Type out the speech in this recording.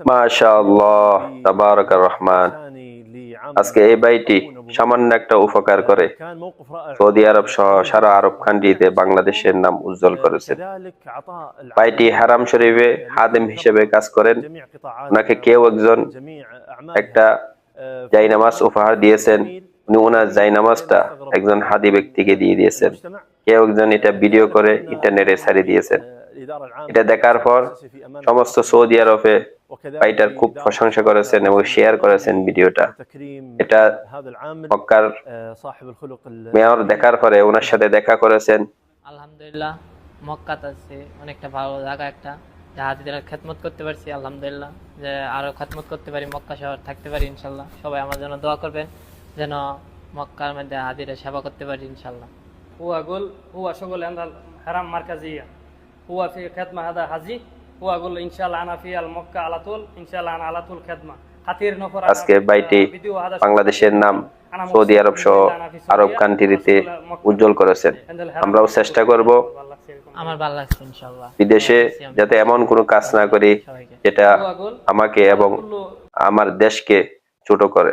মাশাআল্লাহ, তাবারাকার রহমান। আজকে এই ভাইটি সামান্য একটা উপকার করে সৌদি আরব সহ সারা আরব কান্ট্রিতে বাংলাদেশের নাম উজ্জ্বল করেছেন। ভাইটি হারাম শরীফে খাদেম হিসেবে কাজ করেন। ওনাকে কেউ একজন একটা জায়নামাজ উপহার দিয়েছেন, উনি ওনার জায়নামাজটা একজন হাদি ব্যক্তিকে দিয়ে দিয়েছেন। কেউ একজন এটা ভিডিও করে ইন্টারনেটে ছাড়িয়ে দিয়েছেন। এটা দেখার পর সমস্ত সৌদি আরবে ভাইটার খুব প্রশংসা করেছেন এবং শেয়ার করেছেন ভিডিওটা। এটা মক্কার মেয়র দেখার পরে ওনার সাথে দেখা করেছেন। আলহামদুলিল্লাহ, মক্কাতে আছে অনেকটা ভালো জায়গা, একটা হাজিদের খেদমত করতে পারছি। আলহামদুলিল্লাহ, যে আরো খেদমত করতে পারি, মক্কা শহর থাকতে পারি ইনশাল্লাহ। সবাই আমার জন্য দোয়া করবেন যেন মক্কার মধ্যে হাজিরা সেবা করতে পারি ইনশাল্লাহ। هو شغل عند الحرم مركزية، هو في خدمة هذا حجي، هو أقول إن شاء الله أنا في المكة على طول، إن شاء الله أنا على طول خدمة خطير نفر। আজকে ভাইটি বাংলাদেশের নাম সৌদি আরব সহ আরব কান্ট্রিতে উজ্জ্বল করেছেন। আমরাও চেষ্টা করব আমার ভালো লাগছে ইনশাল্লাহ বিদেশে যাতে এমন কোনো কাজ না করি যেটা আমাকে এবং আমার দেশকে ছোট করে।